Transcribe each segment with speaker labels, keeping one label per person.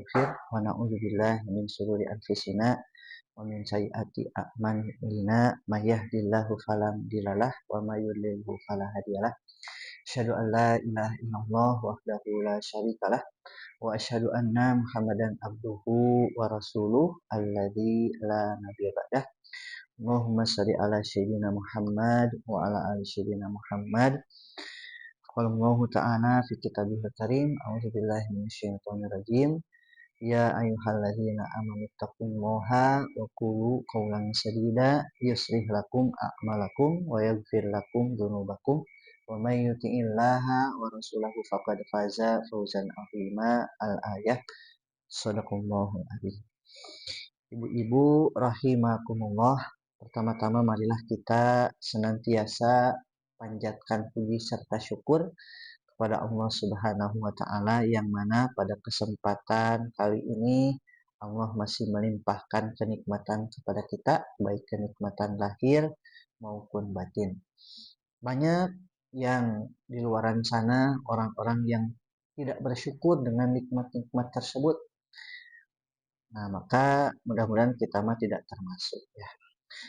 Speaker 1: yaghfir wa na'udzubillahi min syururi anfusina wa min sayyiati a'malina may yahdihillahu fala mudhillalah wa may yudlilhu fala hadiyalah. Asyhadu an la ilaha illallah wahdahu la syarikalah wa asyhadu anna Muhammadan abduhu wa rasuluh alladzi la nabiyya ba'dah. Allahumma shalli ala sayyidina Muhammad wa ala ali sayyidina Muhammad. Qala Allah ta'ala fi kitabihil karim, a'udzubillahi minasyaitonir rajim. Ya ayyuhalladzina amanu taqullaha wa qulu qawlan sadida yuslih lakum a'malakum wa yaghfir lakum dzunubakum wa may yuti'illaha wa rasulahu faqad faza fawzan 'azima. Al-ayah. Shadaqallahul adzim. Ibu-ibu rahimakumullah, pertama-tama marilah kita senantiasa panjatkan puji serta syukur kepada Allah Subhanahu wa taala yang mana pada kesempatan kali ini Allah masih melimpahkan kenikmatan kepada kita, baik kenikmatan lahir maupun batin. Banyak yang di luaran sana orang-orang yang tidak bersyukur dengan nikmat-nikmat tersebut. Nah, maka mudah-mudahan kita mah tidak termasuk ya.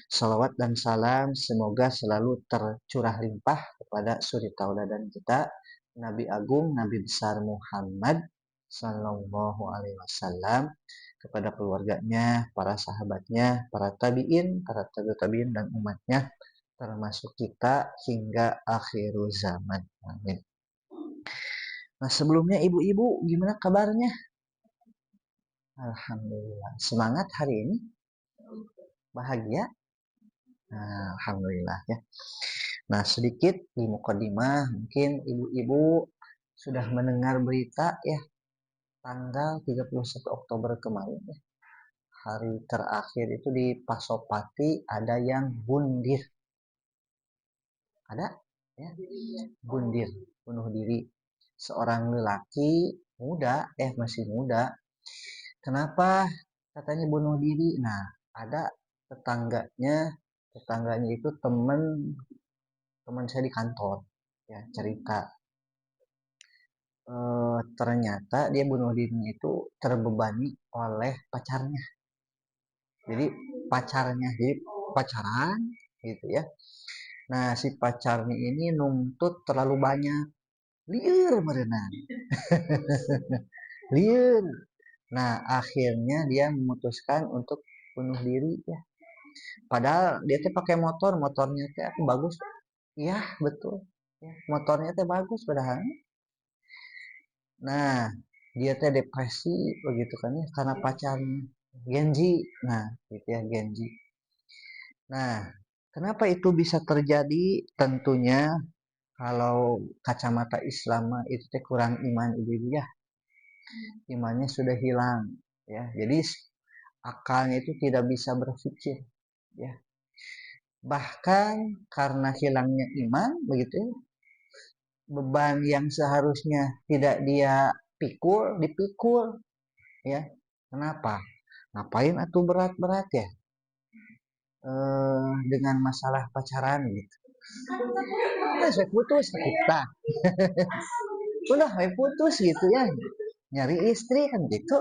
Speaker 1: Salawat dan salam semoga selalu tercurah limpah kepada suri tauladan kita, Nabi Agung, Nabi besar Muhammad Sallallahu Alaihi Wasallam, kepada keluarganya, para sahabatnya, para tabiin, para tabiin dan umatnya, termasuk kita hingga akhir zaman. Amin. Nah, sebelumnya ibu-ibu gimana kabarnya? Alhamdulillah. Semangat hari ini? Bahagia? Nah, alhamdulillah ya. Nah, sedikit di mukadimah, mungkin ibu-ibu sudah mendengar berita ya, tanggal 31 Oktober kemarin ya. Hari terakhir itu di Pasopati ada yang bundir. Ada ya? Bundir, bunuh diri. Seorang lelaki muda, masih muda. Kenapa katanya bunuh diri? Nah, ada tetangganya itu teman saya di kantor ya, cerita ternyata dia bunuh dirinya itu terbebani oleh pacarnya. Jadi pacaran gitu ya. Nah, si pacarnya ini nuntut terlalu banyak, liur merenang. Liur. Nah, akhirnya dia memutuskan untuk bunuh diri ya. Padahal dia tuh pakai motornya tuh bagus. Iya, betul. Ya, motornya tuh bagus padahal. Nah, dia tuh depresi begitu kan ya, karena pacarnya Genji. Nah, gitu ya, Genji. Nah, kenapa itu bisa terjadi? Tentunya kalau kacamata Islam itu teh kurang iman ibu ya. Imannya sudah hilang ya. Jadi akalnya itu tidak bisa berpikir ya. Bahkan karena hilangnya iman begitu ya, beban yang seharusnya tidak dia dipikul ya. Kenapa? Ngapain atuh berat-berat ya? Dengan masalah pacaran gitu. Saya putus kita. Udah putus gitu ya. Nyari istri kan gitu.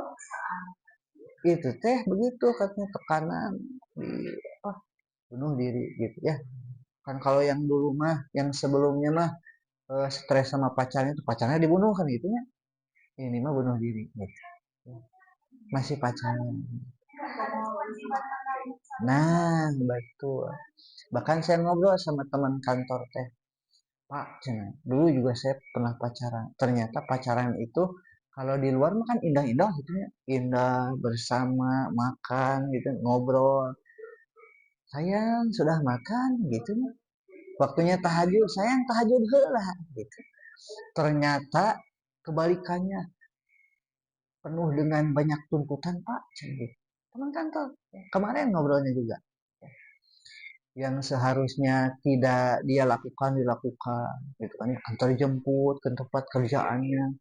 Speaker 1: Itu teh begitu katanya tekanan di bunuh diri gitu ya. Kan kalau yang dulu mah, yang sebelumnya mah stres sama pacarnya dibunuh kan gitu ya. Ini mah bunuh diri gitu. Masih pacaran. Nah, betul. Bahkan saya ngobrol sama teman kantor teh, Pak, dulu juga saya pernah pacaran. Ternyata pacaran itu kalau di luar mah kan indah-indah gitu ya. Indah, bersama, makan gitu, ngobrol. Sayang, sudah makan gitu ya. Waktunya tahajud, sayang tahajud heula gitu. Ternyata kebalikannya, penuh dengan banyak tuntutan, Pak. Teman kantor. Kemarin ngobrolnya juga. Yang seharusnya tidak dia lakukan dilakukan gitu kan, antar jemput ke tempat kerjaannya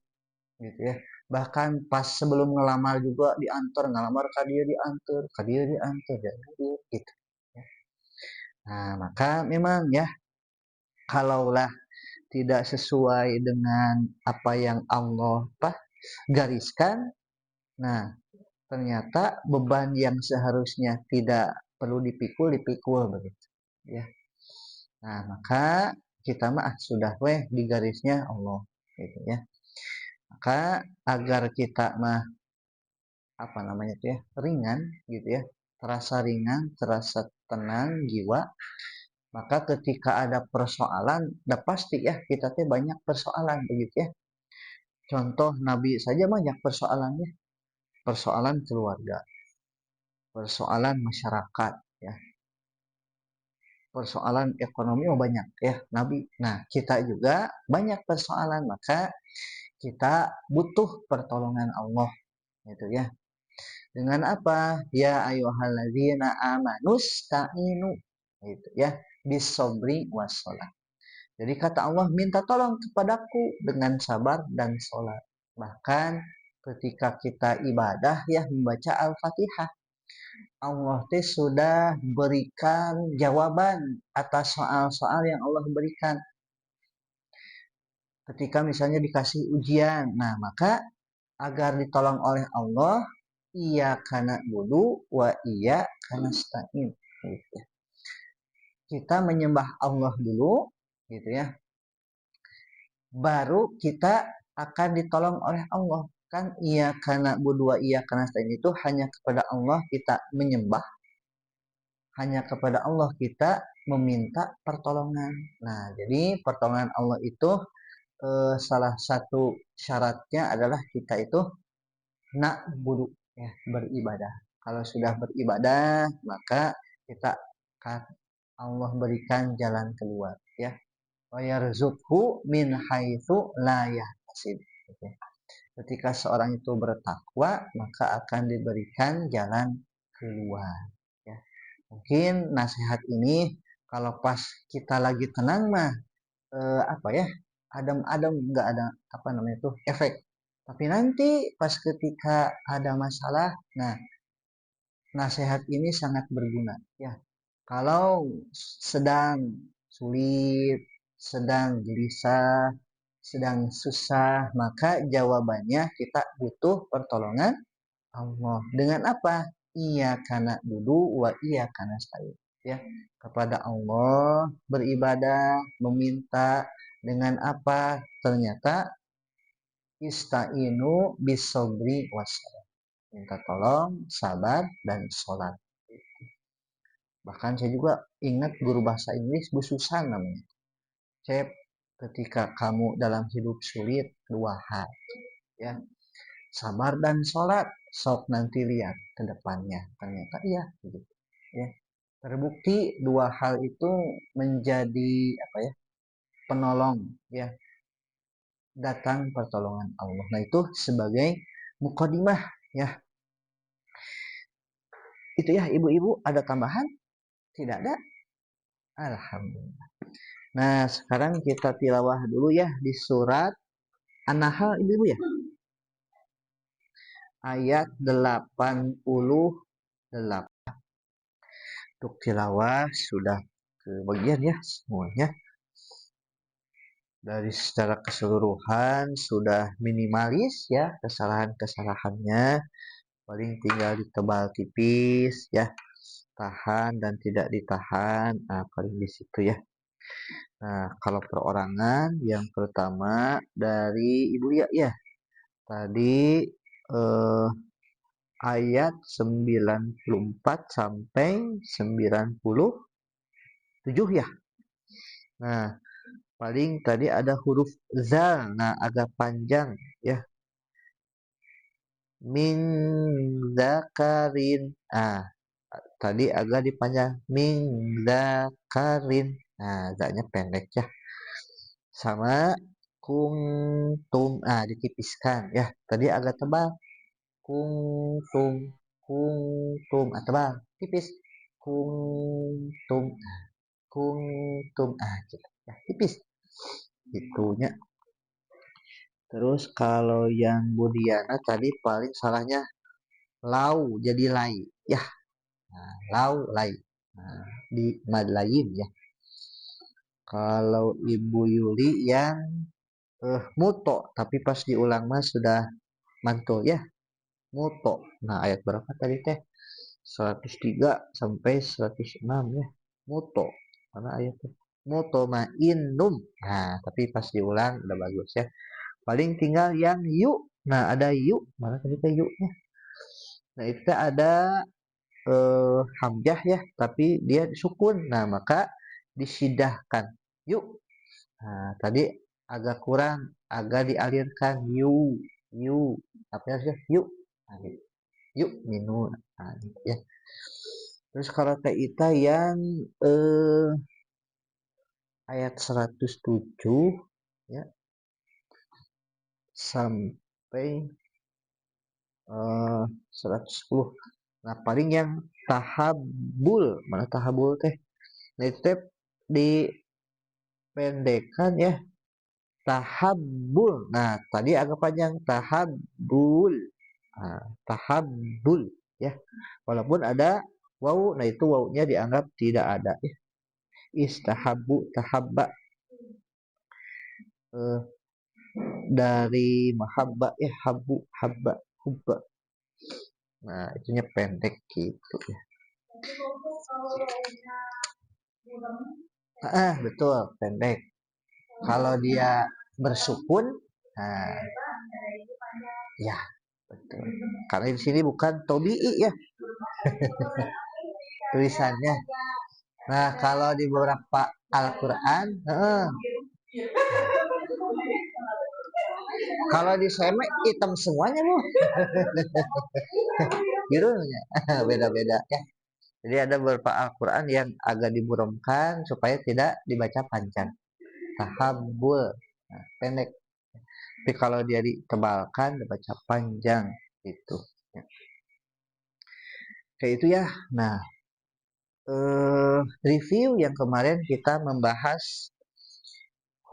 Speaker 1: gitu ya. Bahkan pas sebelum ngelamar juga diantar, ngelamar ka dia diantar gitu ya. Nah, maka memang ya, kalaulah tidak sesuai dengan apa yang Allah gariskan, Nah, ternyata beban yang seharusnya tidak perlu dipikul begitu ya. Nah, maka kita mah sudah weh di garisnya Allah gitu ya. Maka agar kita mah apa namanya itu ya, ringan gitu ya, terasa ringan, terasa tenang jiwa, maka ketika ada persoalan udah pasti ya kita teh banyak persoalan begitu ya. Contoh Nabi saja banyak persoalannya, persoalan keluarga, persoalan masyarakat ya, persoalan ekonomi oh banyak ya Nabi. Nah, kita juga banyak persoalan, maka kita butuh pertolongan Allah gitu ya. Dengan apa? Ya ayyuhalladzina amanusta'inu gitu ya, bisobri wassalah. Jadi kata Allah, minta tolong kepadaku dengan sabar dan sholat. Bahkan ketika kita ibadah ya membaca Al-Fatihah, Allah teh sudah berikan jawaban atas soal-soal yang Allah berikan. Ketika misalnya dikasih ujian, nah maka agar ditolong oleh Allah, iya karena budu wa iya karena stain. Gitu. Kita menyembah Allah dulu, gitu ya. Baru kita akan ditolong oleh Allah. Kan iya karena budu wa iya karena stain itu hanya kepada Allah kita menyembah, hanya kepada Allah kita meminta pertolongan. Nah, jadi pertolongan Allah itu salah satu syaratnya adalah kita itu nak buru ya beribadah. Kalau sudah beribadah maka kita akan Allah berikan jalan keluar ya. Wa yarzuqhu min haitsu la yahtasib. Ketika seorang itu bertakwa maka akan diberikan jalan keluar ya. Mungkin nasihat ini kalau pas kita lagi tenang mah apa ya, adem-adem nggak ada apa namanya itu efek. Tapi nanti pas ketika ada masalah, nah nasihat ini sangat berguna ya. Kalau sedang sulit, sedang gelisah, sedang susah, maka jawabannya kita butuh pertolongan Allah. Dengan apa? Iya karena dulu wa iya karena saya. Ya, kepada Allah beribadah, meminta dengan apa? Ternyata istainu bisobri wassalam. Minta tolong, sabar dan sholat. Bahkan saya juga ingat guru bahasa Inggris Bu Susan namanya. Cep, ketika kamu dalam hidup sulit, dua hal. Ya, sabar dan sholat. Sok nanti lihat ke depannya. Ternyata iya. Gitu. Ya, terbukti dua hal itu menjadi apa ya, penolong ya, datang pertolongan Allah. Nah itu sebagai mukadimah ya. Itu ya ibu-ibu ada tambahan? Tidak ada? Alhamdulillah. Nah sekarang kita tilawah dulu ya di surat An-Nahl ibu-ibu ya. Ayat 88. Untuk tilawah sudah kebagian ya semuanya. Dari secara keseluruhan sudah minimalis ya kesalahan-kesalahannya, paling tinggal ditebal tipis ya, tahan dan tidak ditahan, nah paling di situ ya. Nah kalau perorangan yang pertama dari Ibu ya ya tadi eh, ayat 94 sampai 97 ya. Nah paling tadi ada huruf zal, nah agak panjang ya. Min zakarin. Ah, tadi agak dipanjang. Min zakarin. Nah, agaknya pendek ya. Sama kuntum. Ah, ditipiskan ya. Tadi agak tebal. Kuntum. Kuntum. Ah, tebal. Tipis. Kuntum. Kuntum. Ah, gitu. Ya, tipis. Itunya. Terus kalau yang Budiana tadi paling salahnya lau jadi lai ya. Nah, lau lai, nah, di mad lain ya. Kalau Ibu Yuli yang muto tapi pas diulang mas sudah mantul ya. Moto. Nah, ayat berapa tadi teh? 103 sampai 106 ya. Moto. Mana ayatnya? Moto mainum. Nah, tapi pas diulang udah bagus ya. Paling tinggal yang yuk. Nah, ada yuk. Mana tadi teh yuknya? Nah, itu ada hamzah ya, tapi dia sukun. Nah, maka disidahkan. Yuk. Nah, tadi agak kurang, agak dialirkan. Yuk. Apa ya? Yuk. Nah, gitu. Yuk minum. Nah, gitu ya. Terus kalau Taita yang ayat 107 ya sampai 110. Nah, paling yang tahabul, mana tahabul teh? Nah, itu teh dipendekkan ya, tahabul. Nah, tadi agak panjang, tahabul. Nah, tahabul ya. Walaupun ada waw, nah itu wawnya dianggap tidak ada ya. Istahabu, tahabba, eh, dari mahabba ya, habu, habba, hubba. Nah, itunya pendek gitu ya. Betul, pendek. Kalau dia bersukun, nah, ya betul. Karena di sini bukan tobi'i ya tulisannya. Nah, kalau di beberapa Al-Quran, kalau di semek hitam semuanya bu, birunya beda-beda ya. Jadi ada beberapa Al-Quran yang agak diburamkan supaya tidak dibaca panjang. Tahabul, nah, pendek. Tapi kalau dia ditebalkan, dibaca panjang gitu. Ya. Kayak itu ya. Nah, review yang kemarin kita membahas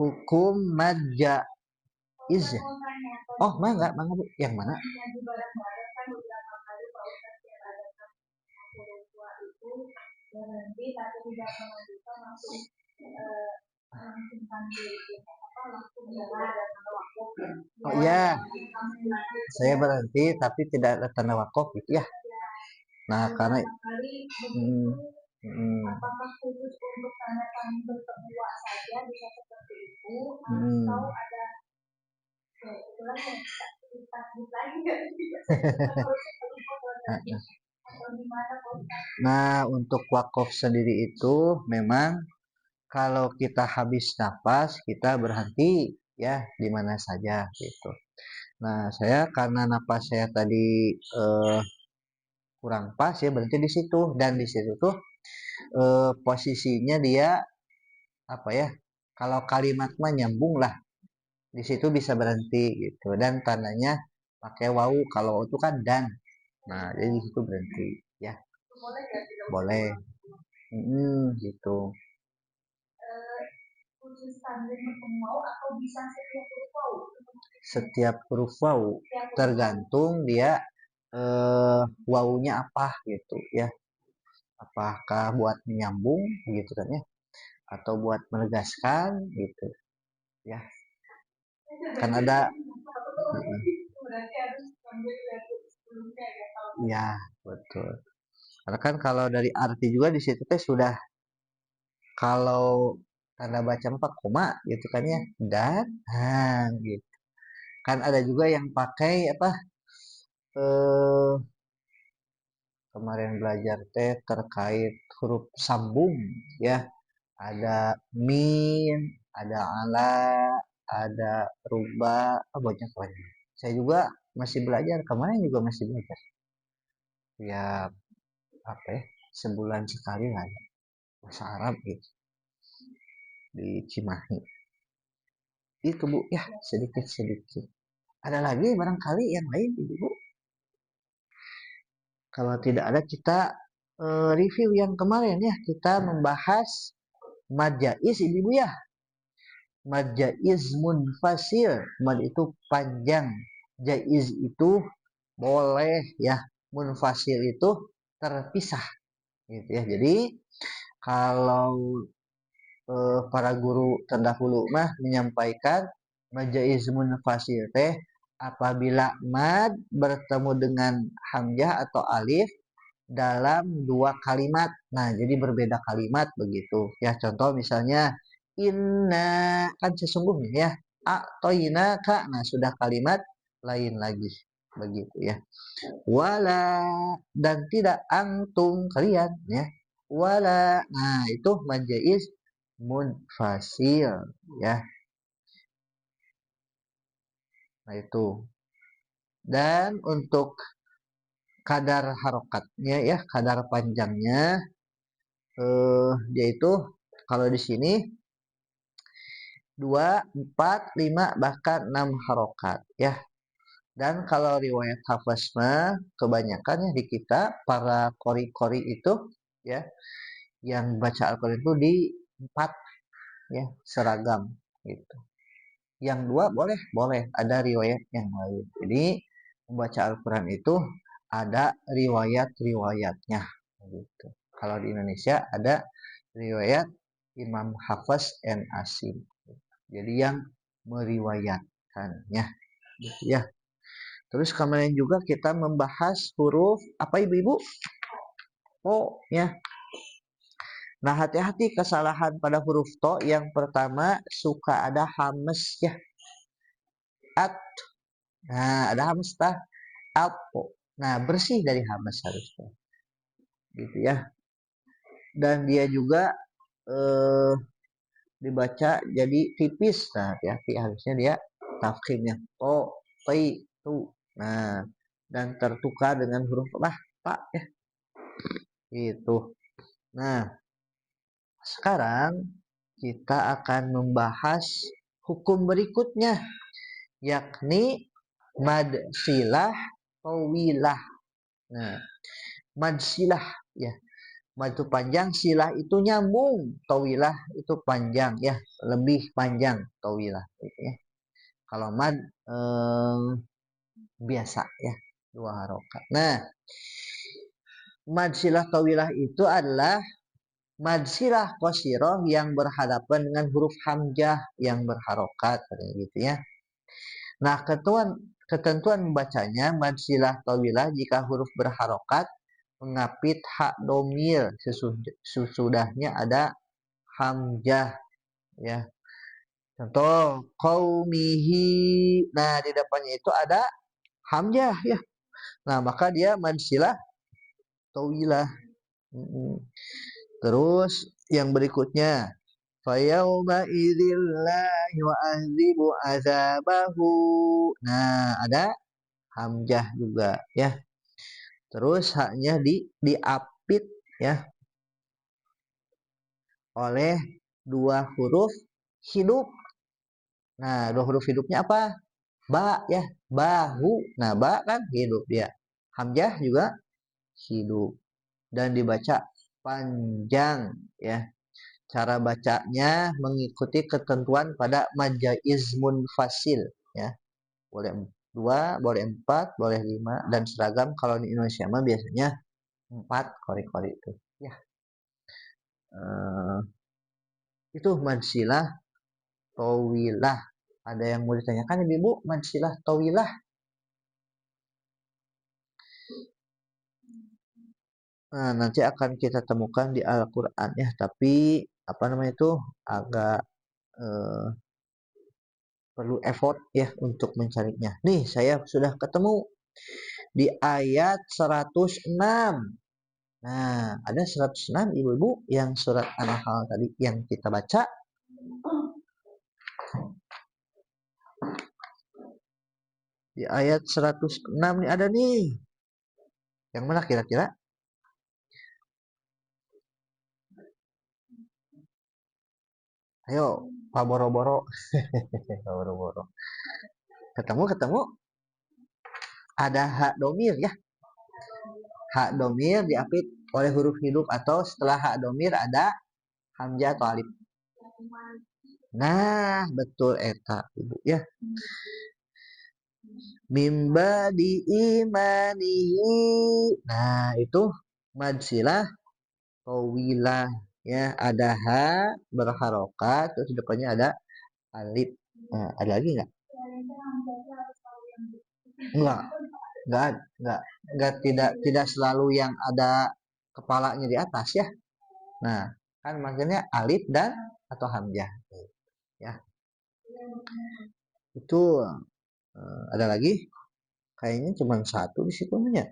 Speaker 1: hukum majaiz. Oh, mangga bu. Yang mana? Oh iya, saya berhenti tapi tidak ada tanda wakaf gitu ya. Nah, karena apakah khusus untuk tanda kami berdua saja bisa seperti itu atau ada Nah, untuk wakaf sendiri itu memang kalau kita habis nafas kita berhenti ya di mana saja gitu. Nah, saya karena napas saya tadi kurang pas ya berhenti di situ, dan di situ tuh posisinya dia apa ya? Kalau kalimat mah nyambung lah, di situ bisa berhenti gitu, dan tandanya pakai wau, kalau itu kan dan. Nah, jadi di situ berhenti ya. Boleh. Gitu. Setiap huruf wau tergantung dia wawunya apa gitu ya. Apakah buat menyambung gitu kan ya, atau buat menegaskan gitu ya. Kan ada ya, betul. Karena kan kalau dari arti juga di situ teh sudah, kalau tanda baca 4 koma gitu kan ya, dan gitu. Kan ada juga yang pakai apa eh kemarin belajar teh terkait huruf sambung ya. Ada min, ada ala, ada rubah, banyak banyak. Saya juga masih belajar, kemarin juga masih belajar. Ya apa ya, sebulan sekali lah ya, bahasa Arab gitu di Cimahi. Itu bu ya, sedikit-sedikit. Ada lagi barangkali yang lain ibu? Kalau tidak ada kita review yang kemarin ya, kita membahas majaiz ibu ya. Majaiz munfasil, mad itu panjang, jaiz itu boleh ya, munfasil itu terpisah gitu ya. Jadi kalau para guru terdahulu mah menyampaikan majaiz munfasil teh apabila mad bertemu dengan hamzah atau alif dalam dua kalimat. Nah, jadi berbeda kalimat begitu. Ya, contoh misalnya inna kan sesungguhnya ya. A'toina ka. Nah, sudah kalimat lain lagi. Begitu ya. Wala dan tidak antum kalian ya. Wala. Nah, itu majais munfasil ya. Nah, itu. Dan untuk kadar harokatnya ya, kadar panjangnya yaitu kalau di sini 2, 4, 5 bahkan 6 harokat ya. Dan kalau riwayat Hafs mah kebanyakan ya di kita para kori-kori itu ya yang baca Al-Qur'an itu di 4 ya seragam gitu. Yang 2 boleh, boleh ada riwayat yang lain. Jadi membaca Al-Qur'an itu ada riwayat-riwayatnya gitu. Kalau di Indonesia ada riwayat Imam Hafs N Asim. Jadi yang meriwayatkannya gitu ya. Terus kemarin juga kita membahas huruf apa ibu-ibu? To ya. Nah, hati-hati kesalahan pada huruf to. Yang pertama suka ada hames ya. At. Nah, ada hames tah. Apo. Nah, bersih dari hames harusnya. Gitu ya. Dan dia juga dibaca jadi tipis. Nah, hati-hati harusnya dia tafkhimnya to, ti, tu. Nah, dan tertukar dengan huruf lah, pak ya. Itu. Nah, sekarang kita akan membahas hukum berikutnya, yakni mad silah tawilah. Nah, mad silah ya. Mad itu panjang, silah itu nyambung, tawilah itu panjang ya, lebih panjang tawilah gitu ya. Kalau mad biasa ya, 2 harokat. Nah, mad silah tawilah itu adalah mad silah qasirah yang berhadapan dengan huruf hamzah yang berharokat gitu ya. Nah, ketentuan membacanya mad silah tawilah jika huruf berharokat mengapit hak domir sesudahnya ada hamzah ya. Contoh qaumihi. Nah, di depannya itu ada hamzah ya. Nah, maka dia mad silah tawilah. Terus yang berikutnya fayauma idzil la yu'adzibu azabahu. Nah, ada hamzah juga ya. Terus haknya diapit ya oleh 2 huruf hidup. Nah, 2 huruf hidupnya apa? Ba ya, bahu. Nah, ba kan hidup dia. Hamzah juga hidup dan dibaca panjang ya. Cara bacanya mengikuti ketentuan pada majaiz munfasil ya. Boleh 2, boleh 4, boleh 5 dan seragam kalau di Indonesia mah biasanya 4 kori-kori itu ya. Itu madsilah tawilah. Ada yang mau ditanyakan ibu madsilah tawilah? Nah, nanti akan kita temukan di Al-Qur'an ya, tapi apa namanya itu agak perlu effort ya untuk mencarinya. Nih, saya sudah ketemu di ayat 106. Nah, ada 106 ibu-ibu yang surat An-Nahl tadi yang kita baca. Di ayat 106 nih ada nih. Yang mana kira-kira? Ayo, Pak Boro-Boro. Boro-Boro. Ketemu. Ada hak domir ya. Hak domir diapit oleh huruf hidup atau setelah hak domir ada hamzah atau alif. Nah, betul eta ibu ya. Mimba di imanihi. Nah, itu madsilah tawilah ya. Ada ha berharokat terus depannya ada alif. Nah, ada lagi nggak? Enggak, enggak tidak selalu yang ada kepalanya di atas ya. Nah, kan maksudnya alif dan atau hamzah ya. Itu ada lagi kayaknya cuma satu di situnya.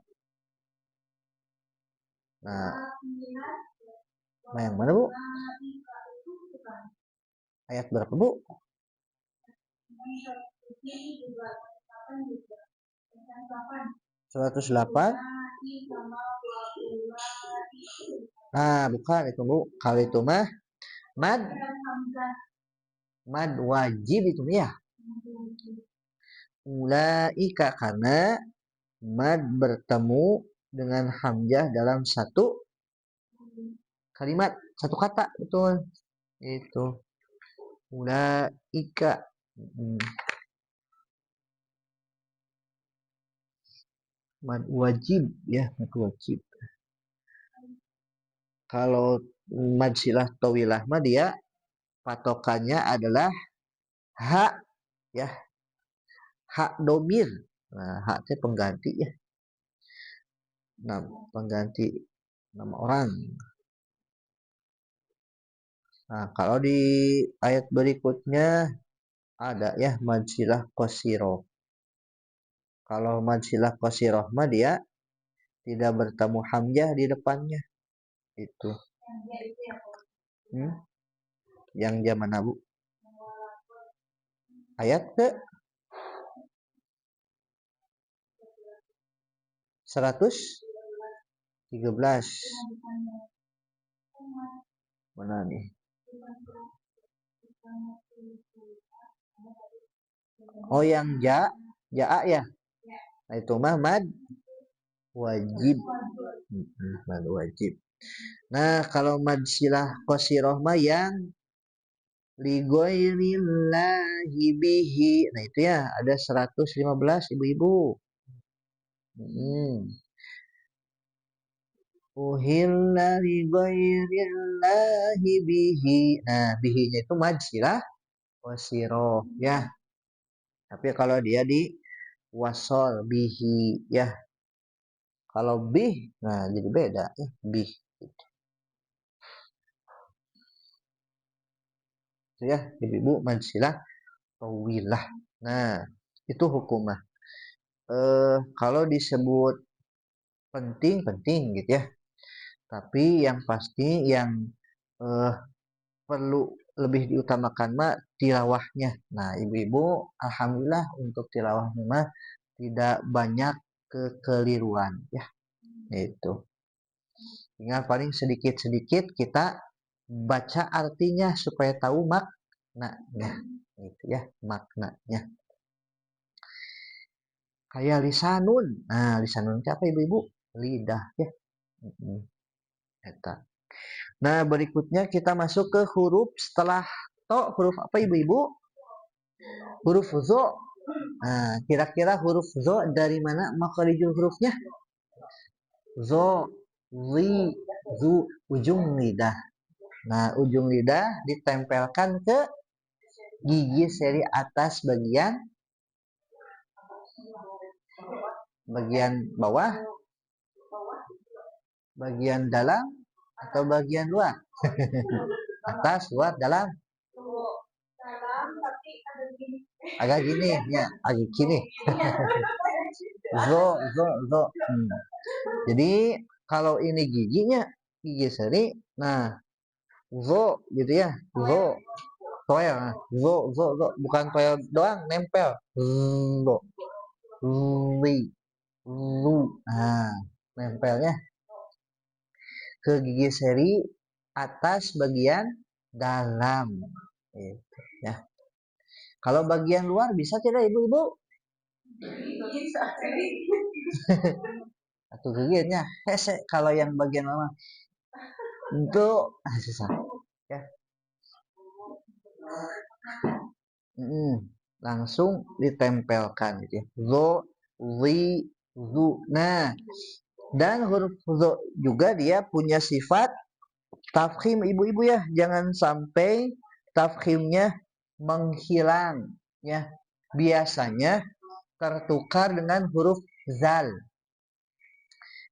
Speaker 1: Nah, yang mana Bu? Ayat berapa Bu? 108. Nah, bukan itu Bu. Kalau itu mah mad wajib itu ya. Ulaika karena mad bertemu dengan hamzah dalam satu kalimat, satu kata, betul. Itu ulaika. Mad wajib ya, mad wajib. Kalau mad silah tawilah mah dia patokannya adalah hak ya, hak domir. Nah, hak itu pengganti ya. Nah, pengganti nama orang. Nah, kalau di ayat berikutnya ada ya mad silah qasiro. Kalau mad silah qasiroh mah dia tidak bertemu hamzah di depannya. Itu. Yang zaman Abu. Ayat ke 113. Mana nih? Oh, yang ja ya. Nah, itu mah mad wajib. Mad wajib. Nah, kalau mad silah qasiroh mah yang li ghairillahi bihi. Nah, itu ya ada 115 ibu-ibu. Uhilla li ghairillahi bihi. Nah, bihinya itu mad silah qasiroh ya. Tapi kalau dia di wasol bihi ya. Kalau bih, nah jadi beda ya, bih. Itu ya, ibu-ibu mansilah tawilah. Nah, itu hukumah. Kalau disebut penting gitu ya. Tapi yang pasti yang eh, perlu lebih diutamakan mah tilawahnya. Nah, ibu-ibu, alhamdulillah untuk tilawahnya mah tidak banyak kekeliruan ya. Itu. Tinggal paling sedikit-sedikit kita baca artinya supaya tahu maknanya. Itu ya, maknanya. Kayak lisanun. Nah, lisanun itu apa ibu-ibu? Lidah ya. Eta. Nah, berikutnya kita masuk ke huruf setelah to. Huruf apa ibu-ibu? Huruf zo. Nah, kira-kira huruf zo dari mana makharijul hurufnya? Zo, zi, zu, ujung lidah. Nah, ujung lidah ditempelkan ke gigi seri atas bagian bawah, bagian dalam atau bagian luar. Atas, luar, dalam. Agak gini ya, agak gini. Zo. Jadi kalau ini giginya gigi seri, nah zo gitu ya, zo. Toel, zo, bukan toel doang, nempel. Zo, li, lu, nah nempelnya ke gigi seri atas bagian dalam. Gitu, ya. Kalau bagian luar bisa tidak ibu-ibu? Bisa. Atau giginya hese kalau yang bagian mana? Untuk susah. Ya. Langsung ditempelkan gitu ya. Zo, zi, zu. Nah, dan huruf zo juga dia punya sifat tafkhim ibu-ibu ya. Jangan sampai tafkhimnya menghilang ya. Biasanya tertukar dengan huruf zal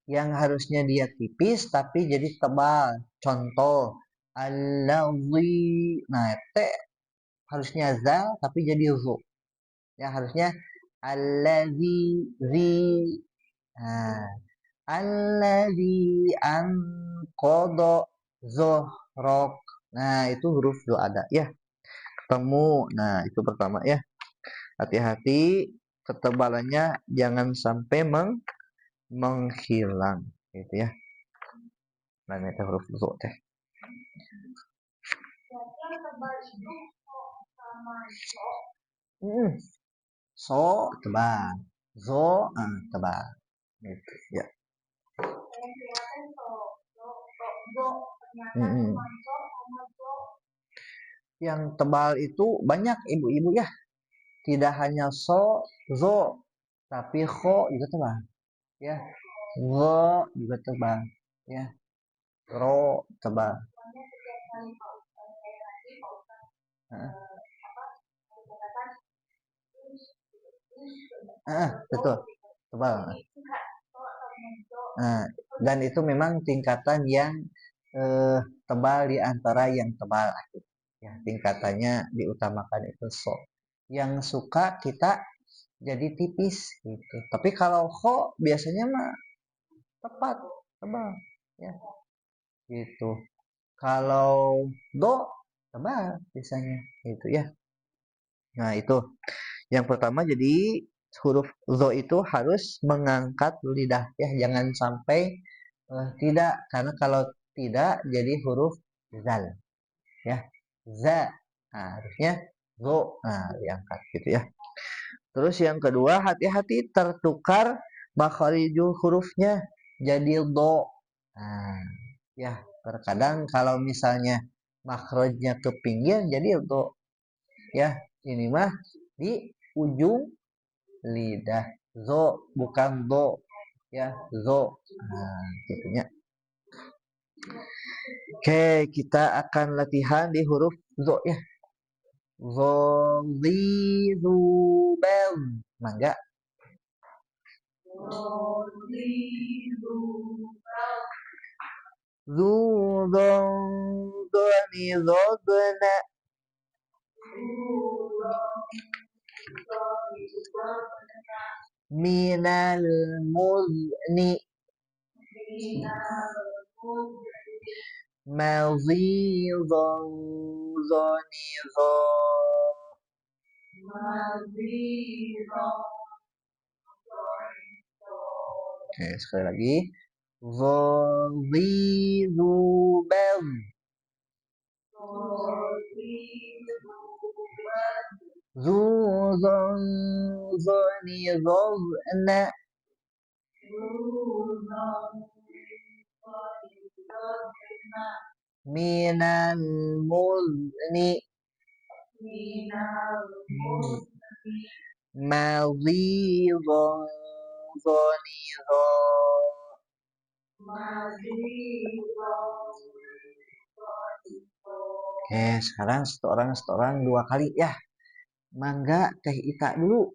Speaker 1: yang harusnya dia tipis tapi jadi tebal. Contoh allazi. Nah, t harusnya zal tapi jadi zu. Ya, harusnya allazi zi. Nah, allazi anqadha zuhrok. Nah, itu huruf do ada ya. Ketemu. Nah, itu pertama ya. Hati-hati ketebalannya jangan sampai menghilang gitu ya. Nah, itu huruf zo teh. So tebal, zo tebal gitu ya. Yang tebal itu banyak ibu-ibu ya, tidak hanya so, zo, tapi kho juga tebal ya, wo juga tebal ya, ro tebal. Betul, tebal. Nah, dan itu memang tingkatan yang tebal di antara yang tebal. Ya, tingkatannya diutamakan itu so. Yang suka kita jadi tipis gitu. Tapi kalau kho biasanya mah tepat, tebal ya. Gitu. Kalau do tebal biasanya gitu ya. Nah, itu. Yang pertama jadi huruf zo itu harus mengangkat lidah ya, jangan sampai tidak, karena kalau tidak jadi huruf zal ya. Za. Nah, harusnya zo. Nah, diangkat gitu ya. Terus yang kedua, hati-hati tertukar makharijul hurufnya jadi do. Nah, ya, terkadang kalau misalnya makhrajnya ke pinggir jadi do. Ya, ini mah di ujung lidah. Zo bukan do. Ya, zo. Nah, gitu ya. Oke, kita akan latihan di huruf zo ya. Zo, zi, zu, bel. Mangga. Zu, zon, zoni, zogna. Minal muzni. Mazizon, zonizon. Oke, sekali lagi. Zizubel. Zuzon, zonizon. Minal muzni. Mazizon, zonizon. Oke, sekarang setoran dua kali ya. Mangga Teh Ita dulu.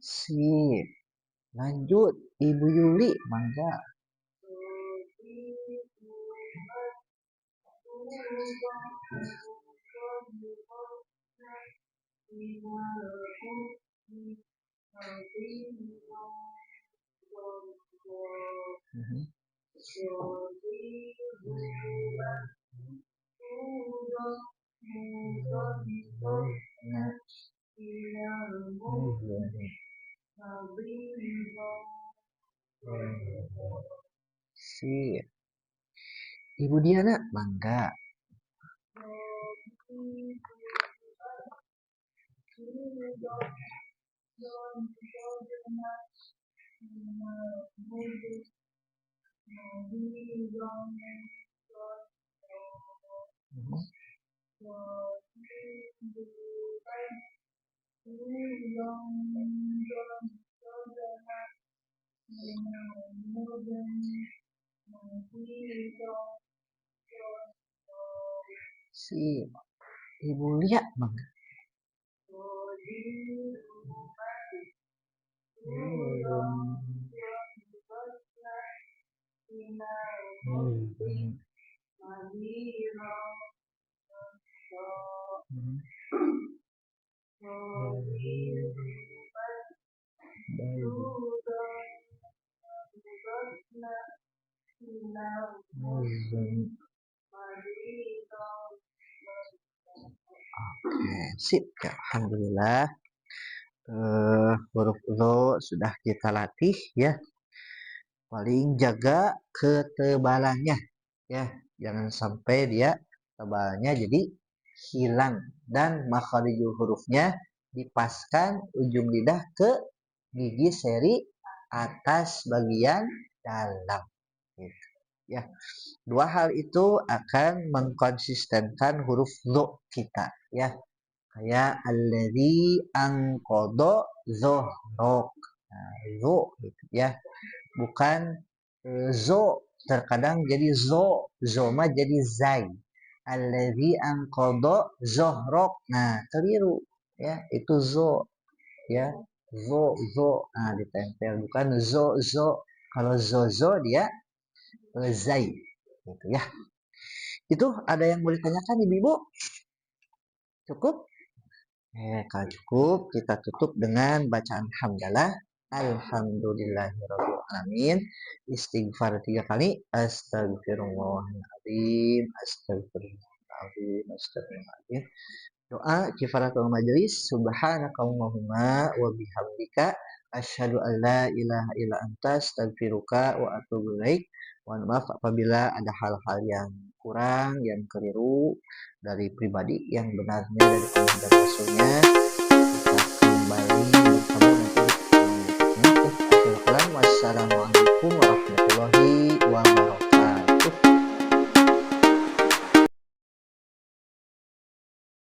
Speaker 1: Sip. Lanjut Ibu Yuli, mangga. Sip. Ibu Diana, mangga. Si Ibu Lia Bang. Oke, sip ya, alhamdulillah. Huruf lo sudah kita latih ya. Paling jaga ketebalannya ya, jangan sampai dia tebalnya jadi hilang, dan makharijul hurufnya dipaskan ujung lidah ke gigi seri atas bagian dalam gitu. Ya, dua hal itu akan mengkonsistenkan huruf lo kita ya, kayak alladzi anqadha zohrok. Nah, zo gitu ya, bukan zo, terkadang jadi zo mah jadi zai. Alladzi anqadha zohrok, nah keliru ya, itu zo ya, zo nah ditempel, bukan zo. Kalau zo dia zai gitu ya. Itu ada yang boleh tanyakan ibu-ibu? Cukup? Kalau cukup, kita tutup dengan bacaan hamdalah. Alhamdulillahirrahmanirrahim. Istighfar 3 kali. Astagfirullahaladzim. Astagfirullahaladzim. Doa kifaratul majelis. Subhanakallahumma wa bihamdika asyhadu an la ilaha illa anta astaghfiruka wa atubu ilaik. Mohon maaf apabila ada hal-hal yang kurang, yang keliru dari pribadi, yang benarnya dari Allah dan Rasulnya. Kita kembali bertemu nanti di berikutnya. Wassalamualaikum warahmatullahi wabarakatuh.